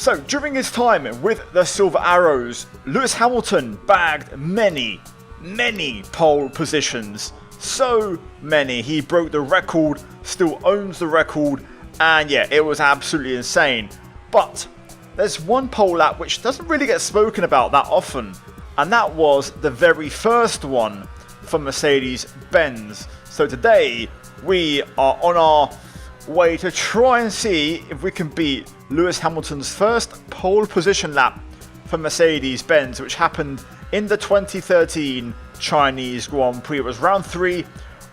So, during his time with the Silver Arrows, Lewis Hamilton bagged many pole positions. So many. He broke the record, still owns the record, and yeah, it was absolutely insane. But there's one pole lap which doesn't really get spoken about that often, and that was the very first one for Mercedes-Benz. So today, we are on our way to try and see if we can beat Lewis Hamilton's first pole position lap for Mercedes-Benz, which happened in the 2013 Chinese Grand Prix. It was round 3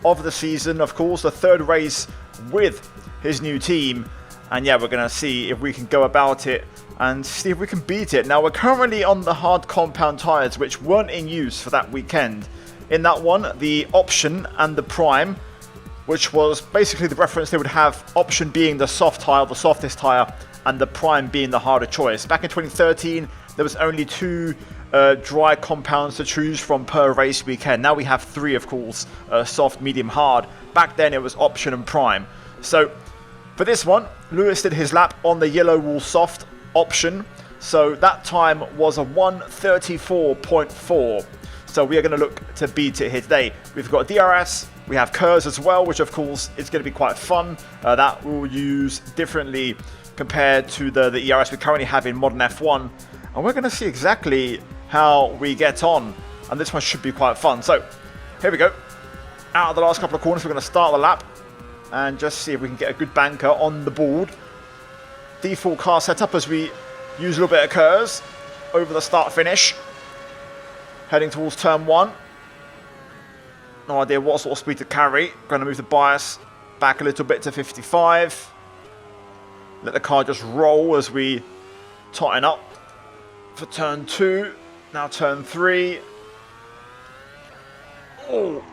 of the season, of course, the third race with his new team. And yeah, we're going to see if we can go about it and see if we can beat it. Now, we're currently on the hard compound tyres, which weren't in use for that weekend. In that one, the option and the prime, which was basically the reference they would have, option being the soft tyre, the softest tyre, and the prime being the harder choice. Back in 2013, there was only 2 dry compounds to choose from per race weekend. Now we have 3, of course, soft, medium, hard. Back then it was option and prime. So for this one, Lewis did his lap on the yellow wall soft option. So that time was a 1:34.4. So we are going to look to beat it here today. We've got DRS, we have KERS as well, which of course is going to be quite fun. That we'll use differently compared to the ERS we currently have in modern F1. And we're going to see exactly how we get on. And this one should be quite fun. So here we go. Out of the last couple of corners, we're going to start the lap and just see if we can get a good banker on the board. Default car setup as we use a little bit of KERS over the start finish. Heading towards turn 1. No idea what sort of speed to carry. Going to move the bias back a little bit to 55. Let the car just roll as we tighten up for turn 2. Now turn 3. Oh,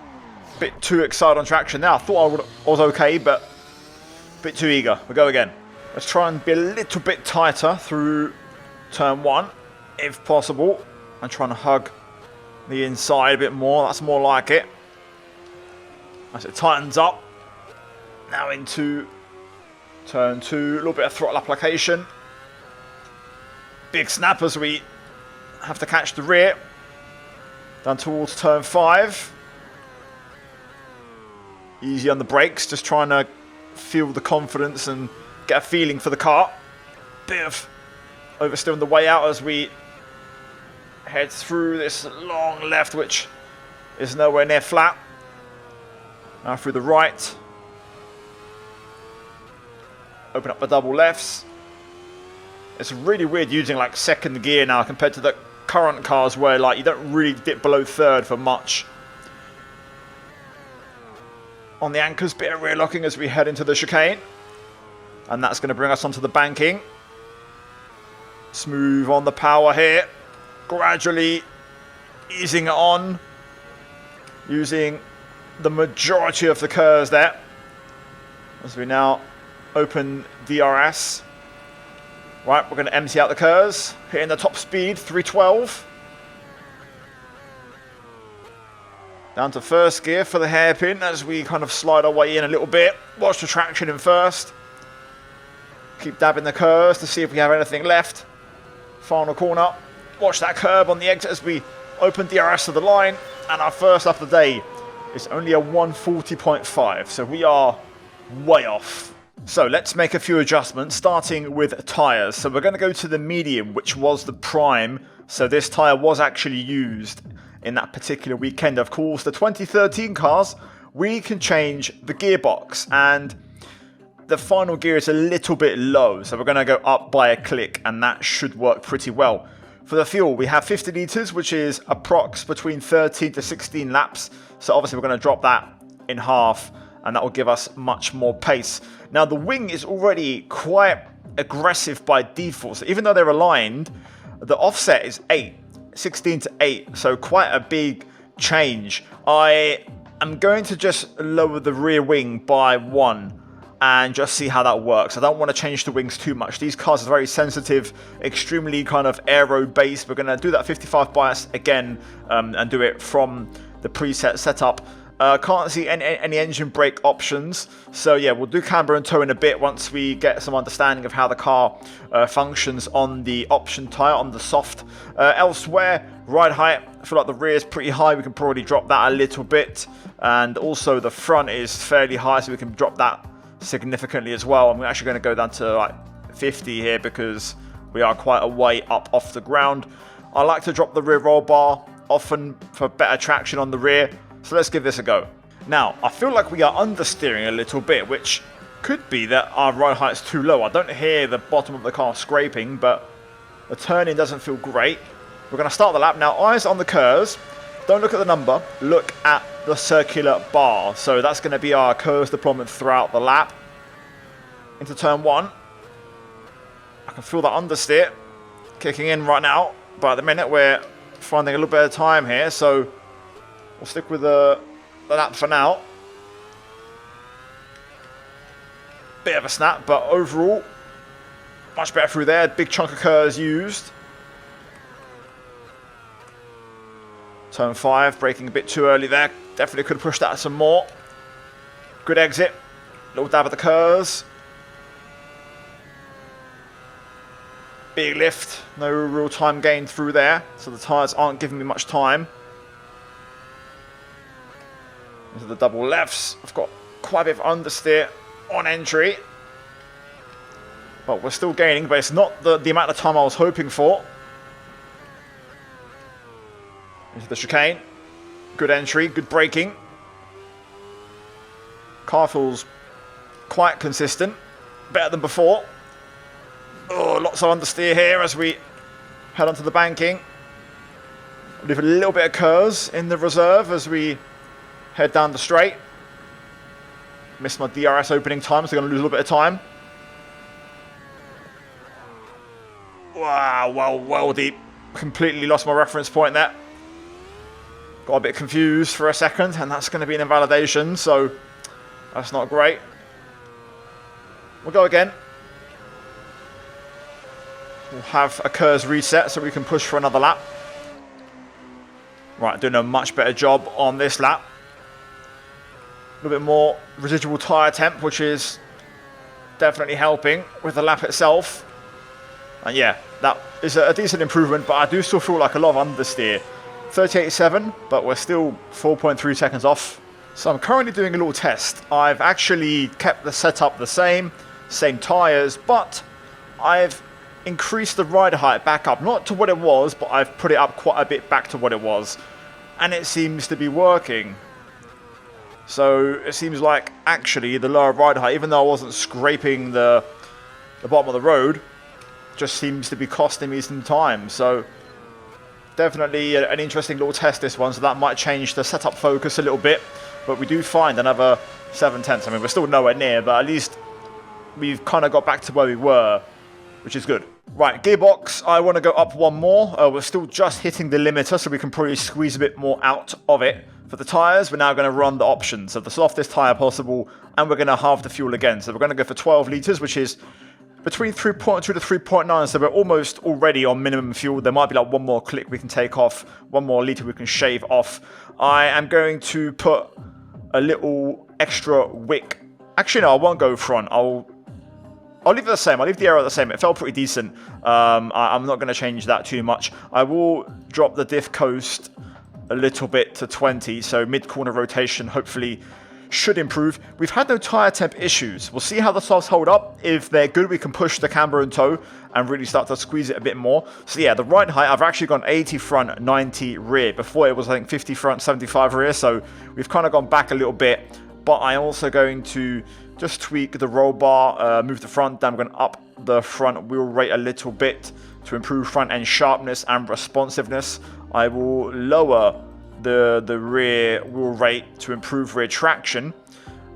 bit too excited on traction now. I thought I was okay, but a bit too eager. We'll go again. Let's try and be a little bit tighter through turn 1, if possible. I'm trying to hug the inside a bit more. That's more like it. As it tightens up. Now into turn 2. A little bit of throttle application. Big snap as we have to catch the rear. Down towards turn 5. Easy on the brakes. Just trying to feel the confidence and get a feeling for the car. Bit of oversteer on the way out as we head through this long left, which is nowhere near flat. Now through the right. Open up the double lefts. It's really weird using like second gear now compared to the current cars where like you don't really dip below third for much. On the anchors, bit of rear locking as we head into the chicane. And that's going to bring us onto the banking. Smooth on the power here. Gradually easing it on. Using the majority of the KERS there. As we now open DRS. Right, we're going to empty out the KERS. Hitting the top speed, 312. Down to first gear for the hairpin as we kind of slide our way in a little bit. Watch the traction in first. Keep dabbing the KERS to see if we have anything left. Final corner. Watch that curb on the exit as we open DRS to the line. And our first lap of the day is only a 1:40.5. So we are way off. So let's make a few adjustments, starting with tyres. So we're going to go to the medium, which was the prime. So this tyre was actually used in that particular weekend. Of course, the 2013 cars, we can change the gearbox. And the final gear is a little bit low. So we're going to go up by a click, and that should work pretty well. For the fuel, we have 50 litres, which is approx between 13 to 16 laps. So obviously we're going to drop that in half, and that will give us much more pace. Now the wing is already quite aggressive by default. So even though they're aligned, the offset is 8, 16 to 8. So quite a big change. I am going to just lower the rear wing by 1 and just see how that works. I don't want to change the wings too much. These cars are very sensitive, extremely kind of aero based. We're going to do that 55 bias again and do it from the preset setup. Can't see any engine brake options. So yeah, we'll do camber and tow in a bit once we get some understanding of how the car functions on the option tyre, on the soft. Elsewhere, ride height, I feel like the rear is pretty high. We can probably drop that a little bit. And also the front is fairly high, so we can drop that significantly as well. I'm actually going to go down to like 50 here because we are quite a way up off the ground. I like to drop the rear roll bar often for better traction on the rear. So let's give this a go. Now, I feel like we are understeering a little bit, which could be that our ride height is too low. I don't hear the bottom of the car scraping, but the turning doesn't feel great. We're going to start the lap. Now, eyes on the curves. Don't look at the number. Look at the circular bar. So that's going to be our curves deployment throughout the lap. Into turn 1. I can feel that understeer kicking in right now. But at the minute, we're finding a little bit of time here. So we'll stick with the lap for now. Bit of a snap, but overall, much better through there. Big chunk of curves used. Turn 5, braking a bit too early there. Definitely could have pushed that some more. Good exit. Little dab at the curves. Big lift. No real time gained through there, so the tyres aren't giving me much time. Into the double lefts. I've got quite a bit of understeer on entry. But we're still gaining, but it's not the amount of time I was hoping for. Into the chicane. Good entry, good braking. Car feels quite consistent. Better than before. Oh, lots of understeer here as we head onto the banking. Leave a little bit of curves in the reserve as we head down the straight. Missed my DRS opening time, so I'm going to lose a little bit of time. Wow, well deep. Completely lost my reference point there. Got a bit confused for a second, and that's going to be an invalidation, so that's not great. We'll go again. We'll have a curves reset so we can push for another lap. Right, doing a much better job on this lap. A little bit more residual tyre temp, which is definitely helping with the lap itself. And yeah, that is a decent improvement, but I do still feel like a lot of understeer. 38.7, but we're still 4.3 seconds off. So I'm currently doing a little test. I've actually kept the setup the same tyres, but I've increased the rider height back up. Not to what it was, but I've put it up quite a bit back to what it was. And it seems to be working. So it seems like actually the lower rider height, even though I wasn't scraping the bottom of the road, just seems to be costing me some time. So definitely an interesting little test, this one. So that might change the setup focus a little bit. But we do find another 7/10. I mean, we're still nowhere near, but at least we've kind of got back to where we were, which is good. Right, gearbox, I want to go up one more. We're still just hitting the limiter, so we can probably squeeze a bit more out of it. For the tyres, we're now going to run the options of the softest tyre possible, and we're going to halve the fuel again. So we're going to go for 12 litres, which is between 3.2 to 3.9, so we're almost already on minimum fuel. There might be like one more click we can take off, one more litre we can shave off. I am going to put a little extra wick. Actually, no, I won't go front. I'll leave it the same. I'll leave the aero the same. It felt pretty decent. I'm not going to change that too much. I will drop the diff coast a little bit to 20, so mid-corner rotation hopefully should improve. We've had no tyre temp issues. We'll see how the softs hold up. If they're good, we can push the camber and tow and really start to squeeze it a bit more. So yeah, the ride height, I've actually gone 80 front, 90 rear. Before it was, I think, 50 front, 75 rear, so we've kind of gone back a little bit. But I'm also going to just tweak the roll bar, move the front down. I'm going to up the front wheel rate a little bit to improve front end sharpness and responsiveness. I will lower the rear wheel rate to improve rear traction.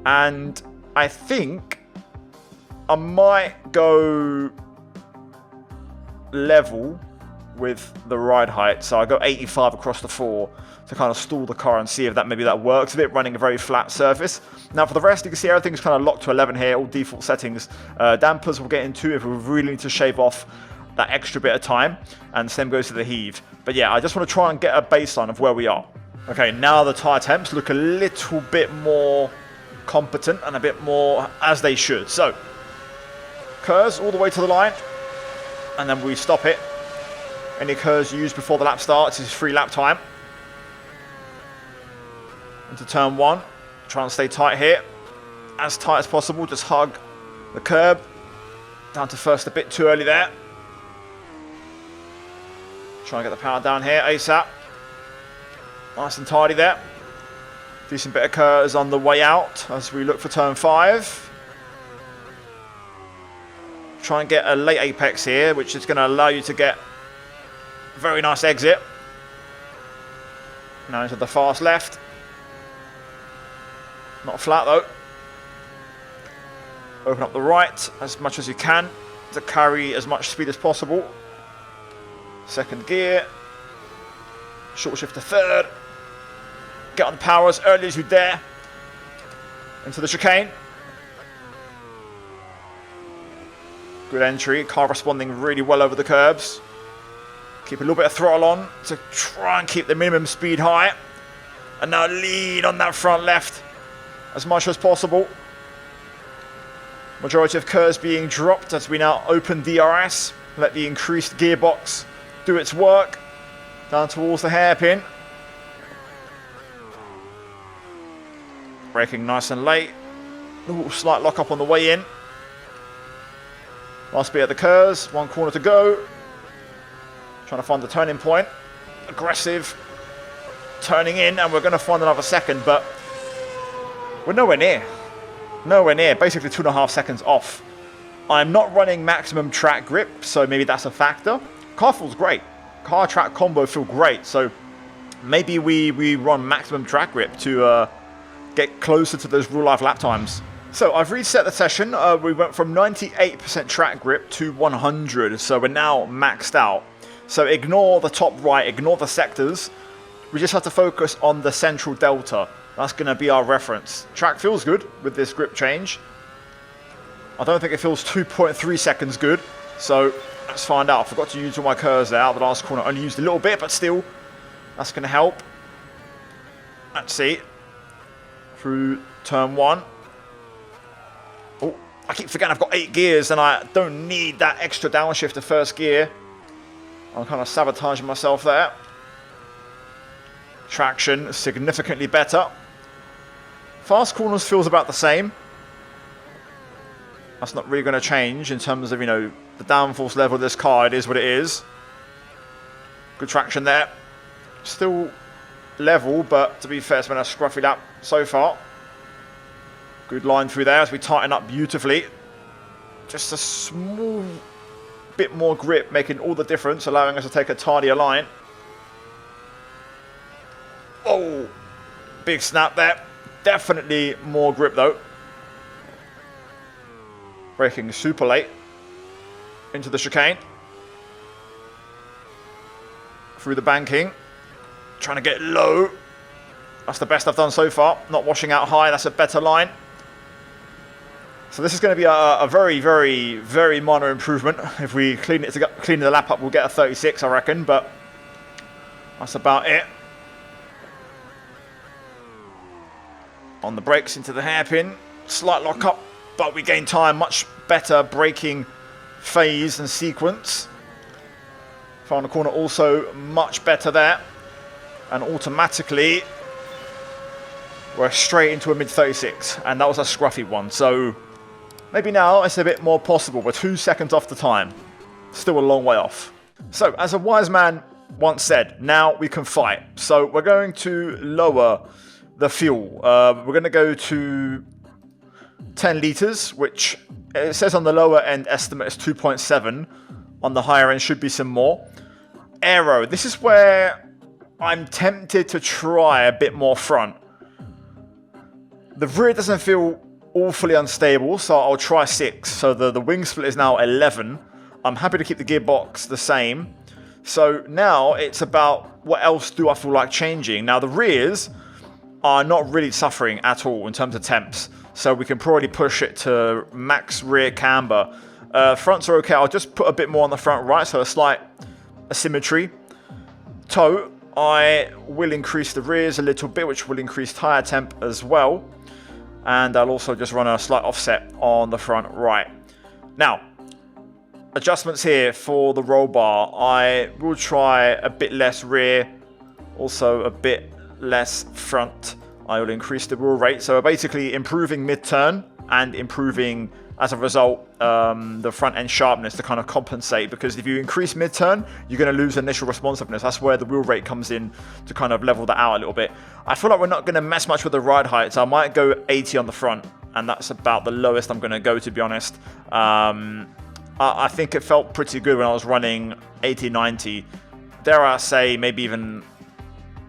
And I think I might go level with the ride height. So I go 85 across the 4 to kind of stall the car and see if maybe that works a bit, running a very flat surface. Now for the rest, you can see everything's kind of locked to 11 here, all default settings. Dampers we'll get into if we really need to shave off that extra bit of time, and same goes to the heave. But yeah, I just want to try and get a baseline of where we are. Okay, now the tyre temps look a little bit more competent and a bit more as they should. So, curves all the way to the line, and then we stop it. Any curves used before the lap starts is free lap time. Into turn 1, try and stay tight here. As tight as possible, just hug the curb. Down to first a bit too early there. Try and get the power down here ASAP. Nice and tidy there. Decent bit of curves on the way out as we look for turn 5. Try and get a late apex here, which is going to allow you to get a very nice exit. Now into the fast left. Not flat though. Open up the right as much as you can to carry as much speed as possible. Second gear. Short shift to third. Get on the power as early as you dare. Into the chicane. Good entry. Car responding really well over the curbs. Keep a little bit of throttle on to try and keep the minimum speed high. And now lead on that front left as much as possible. Majority of curves being dropped as we now open DRS. Let the increased gearbox do its work. Down towards the hairpin. Braking nice and late. Ooh, slight lock up on the way in. Last bit of the curves. One corner to go. Trying to find the turning point. Aggressive. Turning in, and we're going to find another second, but we're nowhere near. Nowhere near. Basically 2.5 seconds off. I'm not running maximum track grip, so maybe that's a factor. Car feels great. Car track combo feel great, so maybe we run maximum track grip to get closer to those real life lap times. So I've reset the session. We went from 98% track grip to 100, so we're now maxed out. So ignore the top right, ignore the sectors. We just have to focus on the central delta. That's going to be our reference. Track feels good with this grip change. I don't think it feels 2.3 seconds good, so let's find out. I forgot to use all my curves there. The last corner only used a little bit, but still, that's going to help. Let's see. Through turn 1. Oh, I keep forgetting I've got 8 gears and I don't need that extra downshift to first gear. I'm kind of sabotaging myself there. Traction significantly better. Fast corners feels about the same. That's not really going to change in terms of, you know, the downforce level of this car. It is what it is. Good traction there. Still level, but to be fair, it's been a scruffy lap so far. Good line through there as we tighten up beautifully. Just a small bit more grip making all the difference, allowing us to take a tidier line. Oh, big snap there. Definitely more grip though. Braking super late. Into the chicane. Through the banking. Trying to get low. That's the best I've done so far. Not washing out high. That's a better line. So this is going to be a very, very, very minor improvement. If we clean the lap up, we'll get a 36, I reckon. But that's about it. On the brakes into the hairpin. Slight lock up, but we gain time. Much better braking phase and sequence. Final corner also much better there. And automatically we're straight into a mid-36. And that was a scruffy one. So maybe now it's a bit more possible. We're 2 seconds off the time. Still a long way off. So as a wise man once said, now we can fight. So we're going to lower the fuel. We're going to go to 10 litres, which it says on the lower end estimate is 2.7. On the higher end should be some more. Aero. This is where I'm tempted to try a bit more front. The rear doesn't feel awfully unstable, so I'll try 6. So the wing split is now 11. I'm happy to keep the gearbox the same. So now it's about what else do I feel like changing. Now the rears are not really suffering at all in terms of temps. So we can probably push it to max rear camber. Fronts are okay. I'll just put a bit more on the front right, so a slight asymmetry. Toe, I will increase the rears a little bit, which will increase tyre temp as well. And I'll also just run a slight offset on the front right. Now, adjustments here for the roll bar. I will try a bit less rear, also a bit less front. I will increase the wheel rate. So basically improving mid-turn and improving, as a result, the front end sharpness to kind of compensate. Because if you increase mid-turn, you're going to lose initial responsiveness. That's where the wheel rate comes in to kind of level that out a little bit. I feel like we're not going to mess much with the ride height, so I might go 80 on the front. And that's about the lowest I'm going to go, to be honest. I think it felt pretty good when I was running 80, 90. Dare I say, maybe even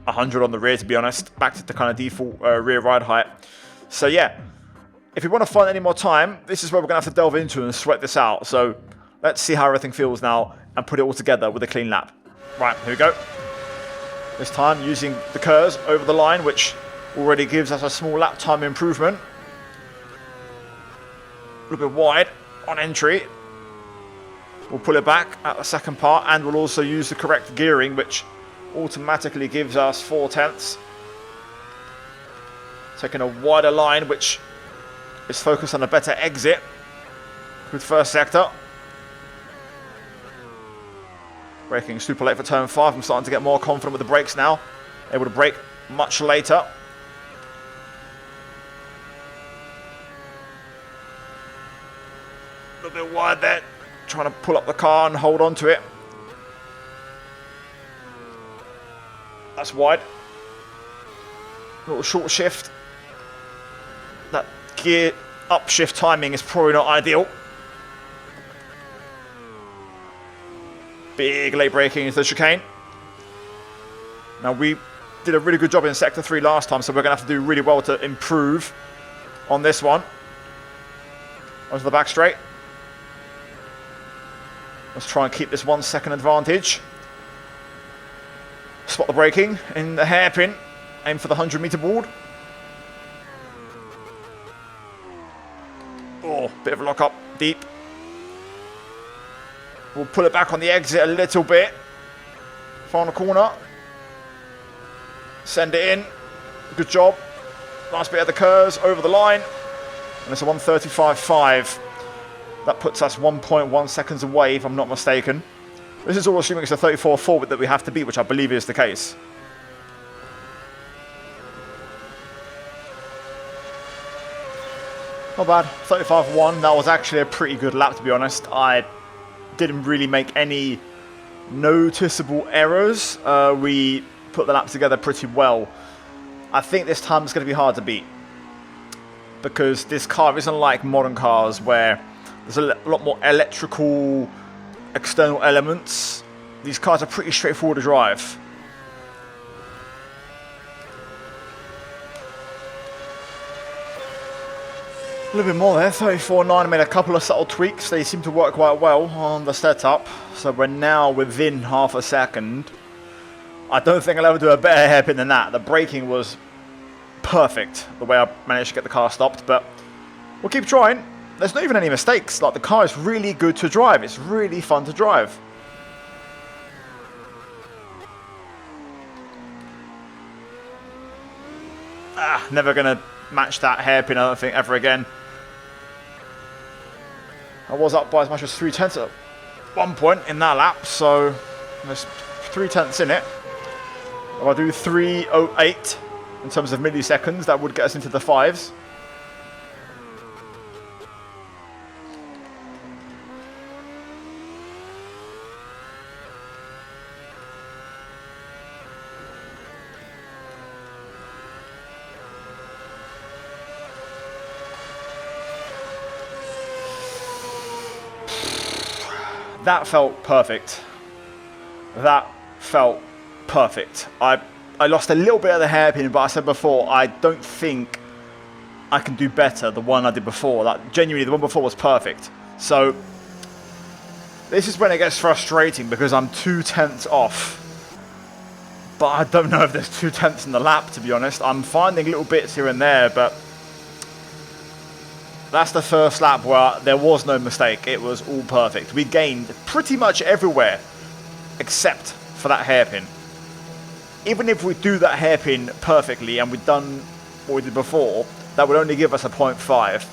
100 on the rear, to be honest. Back to the kind of default rear ride height. So yeah, if you want to find any more time, this is where we're going to have to delve into and sweat this out. So let's see how everything feels now and put it all together with a clean lap. Right, here we go. This time using the KERS over the line, which already gives us a small lap time improvement. A little bit wide on entry. We'll pull it back at the second part, and we'll also use the correct gearing, which automatically gives us 4/10. Taking a wider line, which is focused on a better exit with first sector. Braking super late for turn 5. I'm starting to get more confident with the brakes now. Able to brake much later. A little bit wide there. Trying to pull up the car and hold on to it. That's wide. A little short shift. That gear upshift timing is probably not ideal. Big late braking into the chicane. Now we did a really good job in sector 3 last time, so we're going to have to do really well to improve on this one. Onto the back straight. Let's try and keep this 1 second advantage. Spot the braking in the hairpin. Aim for the 100-meter board. Oh, bit of a lock up deep. We'll pull it back on the exit a little bit. Final corner. Send it in. Good job. Nice bit of the KERS over the line. And it's a 1:35.5. That puts us 1.1 seconds away, if I'm not mistaken. This is all assuming it's a 34.4 that we have to beat, which I believe is the case. Not bad. 35.1. That was actually a pretty good lap, to be honest. I didn't really make any noticeable errors. We put the lap together pretty well. I think this time it's going to be hard to beat, because this car isn't like modern cars where there's a lot more electrical external elements. These cars are pretty straightforward to drive. A little bit more there, 34.9. I made a couple of subtle tweaks. They seem to work quite well on the setup. So we're now within half a second. I don't think I'll ever do a better hairpin than that. The braking was perfect, the way I managed to get the car stopped. But we'll keep trying. There's not even any mistakes. Like, the car is really good to drive. It's really fun to drive. Never going to match that hairpin, I don't think, ever again. I was up by as much as 3/10 at one point in that lap, so there's 3/10 in it. If I do 3:08 in terms of milliseconds, that would get us into the 5s. That felt perfect. That felt perfect. I lost a little bit of the hairpin, but I said before, I don't think I can do better the one I did before. That genuinely, the one before was perfect. So this is when it gets frustrating, because I'm 2/10 off. But I don't know if there's 2/10 in the lap, to be honest. I'm finding little bits here and there, but that's the first lap where there was no mistake. It was all perfect. We gained pretty much everywhere except for that hairpin. even if we do that hairpin perfectly and we've done what we did before, that would only give us a 0.5.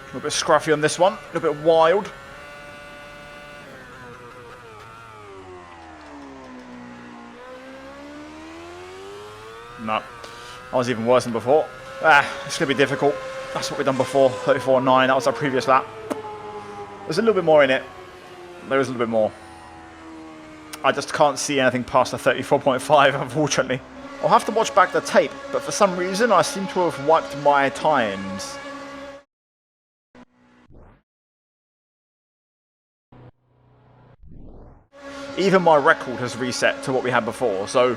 A little bit scruffy on this one, a little bit wild. No, that was even worse than before. It's going to be difficult. That's what we've done before, 34.9, that was our previous lap. There's a little bit more in it. There is a little bit more. I just can't see anything past the 34.5, unfortunately. I'll have to watch back the tape, but for some reason I seem to have wiped my times. Even my record has reset to what we had before, so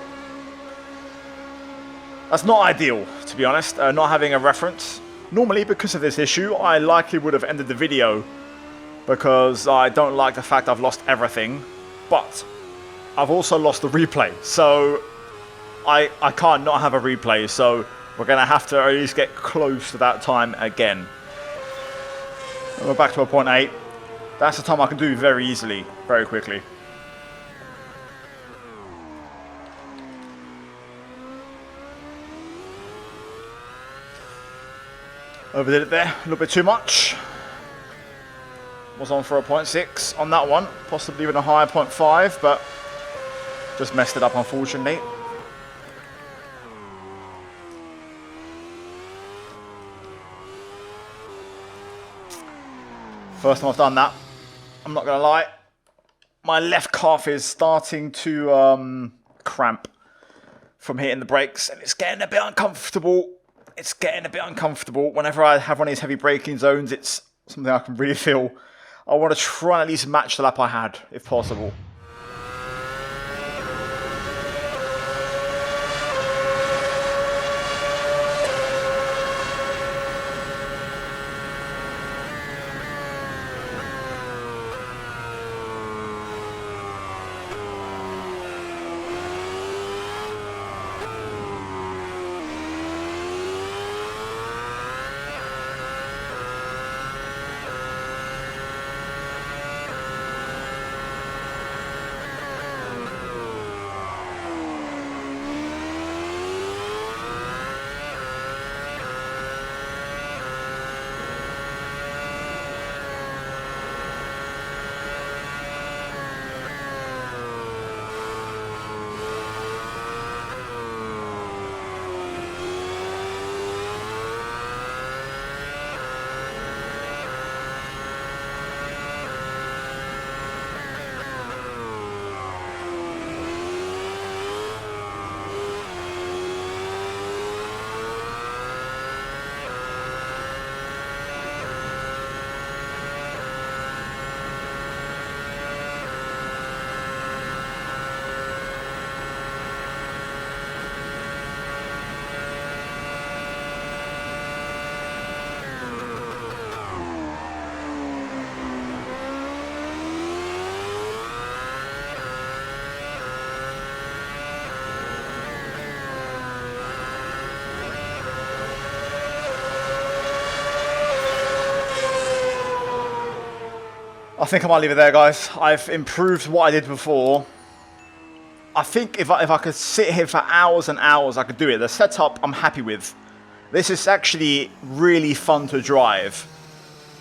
that's not ideal, to be honest, not having a reference. Normally, because of this issue, I likely would have ended the video because I don't like the fact I've lost everything, but I've also lost the replay, so I can't not have a replay, so we're going to have to at least get close to that time again. And we're back to a 0.8. That's the time I can do very easily, very quickly. Overdid it there, a little bit too much. Was on for a 0.6 on that one, possibly even a higher 0.5, but just messed it up, unfortunately. First time I've done that, I'm not going to lie. My left calf is starting to cramp from hitting the brakes, and it's getting a bit uncomfortable. It's getting a bit uncomfortable. Whenever I have one of these heavy braking zones, it's something I can really feel. I want to try and at least match the lap I had, if possible. I think I might leave it there, guys. I've improved what I did before. I think if I could sit here for hours and hours, I could do it. The setup, I'm happy with. This is actually really fun to drive.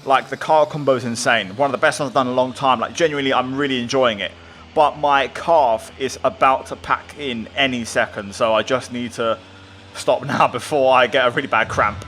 Like, the car combo is insane. One of the best ones I've done in a long time. Like, genuinely, I'm really enjoying it. But my calf is about to pack in any second, so I just need to stop now before I get a really bad cramp.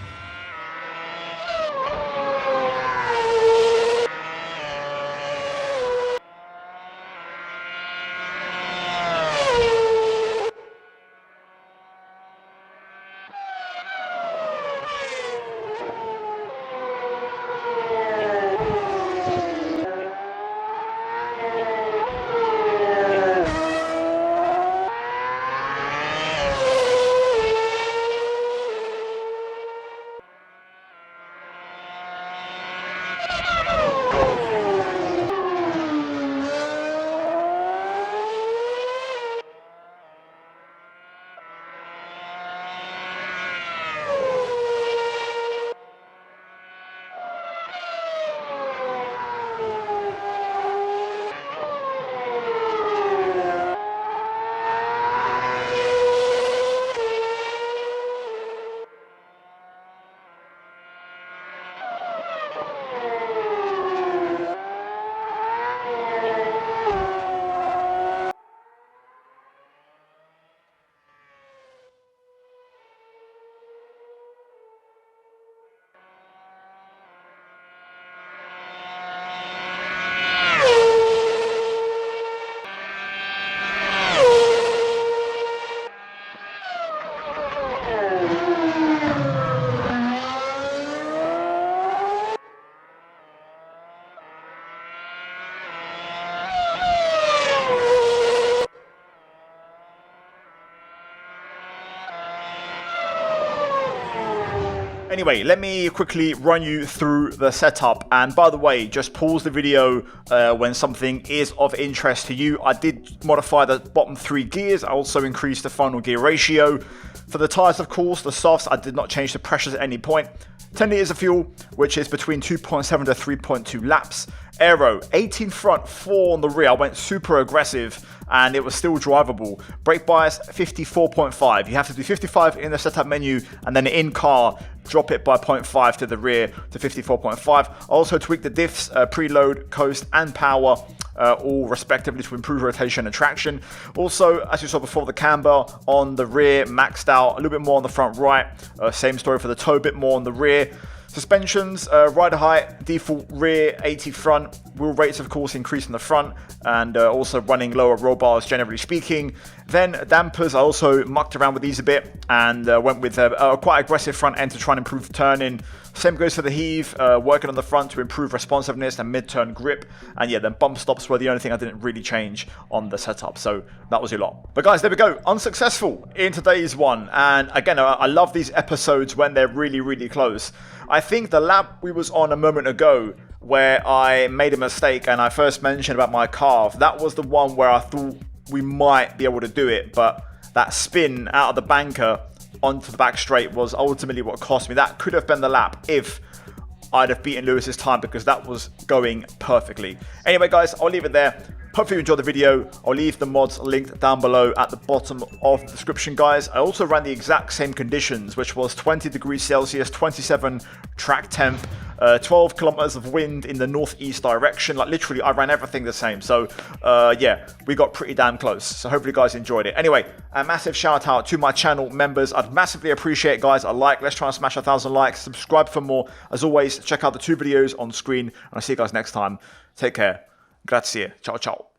Anyway, let me quickly run you through the setup. And by the way, just pause the video when something is of interest to you. I did modify the bottom 3 gears. I also increased the final gear ratio. For the tyres, of course, the softs, I did not change the pressures at any point. 10 litres of fuel, which is between 2.7 to 3.2 laps. Aero, 18 front, 4 on the rear. I went super aggressive and it was still drivable. Brake bias, 54.5. You have to do 55 in the setup menu and then in car, drop it by 0.5 to the rear to 54.5. I also tweaked the diffs, preload, coast and power, all respectively to improve rotation and traction. Also, as you saw before, the camber on the rear maxed out, a little bit more on the front right. Same story for the toe, a bit more on the rear. Suspensions, rider height, default rear, 80 front. Wheel rates, of course, increase in the front and also running lower roll bars, generally speaking. Then dampers, I also mucked around with these a bit and went with a quite aggressive front end to try and improve turning. Same goes for the heave, working on the front to improve responsiveness and mid-turn grip. And yeah, then bump stops were the only thing I didn't really change on the setup. So that was a lot. But guys, there we go. Unsuccessful in today's one. And again, I love these episodes when they're really, really close. I think the lap we was on a moment ago where I made a mistake and I first mentioned about my calf, that was the one where I thought we might be able to do it, but that spin out of the banker onto the back straight was ultimately what cost me. That could have been the lap if I'd have beaten Lewis's time because that was going perfectly. Anyway guys, I'll leave it there. Hopefully you enjoyed the video. I'll leave the mods linked down below at the bottom of the description, guys. I also ran the exact same conditions, which was 20 degrees Celsius, 27 track temp, 12 kilometers of wind in the northeast direction. Like literally, I ran everything the same. So yeah, we got pretty damn close. So hopefully you guys enjoyed it. Anyway, a massive shout out to my channel members. I'd massively appreciate it, guys. A like. Let's try and smash 1,000 likes. Subscribe for more. As always, check out the 2 videos on screen. And I'll see you guys next time. Take care. Grazie. Ciao, ciao.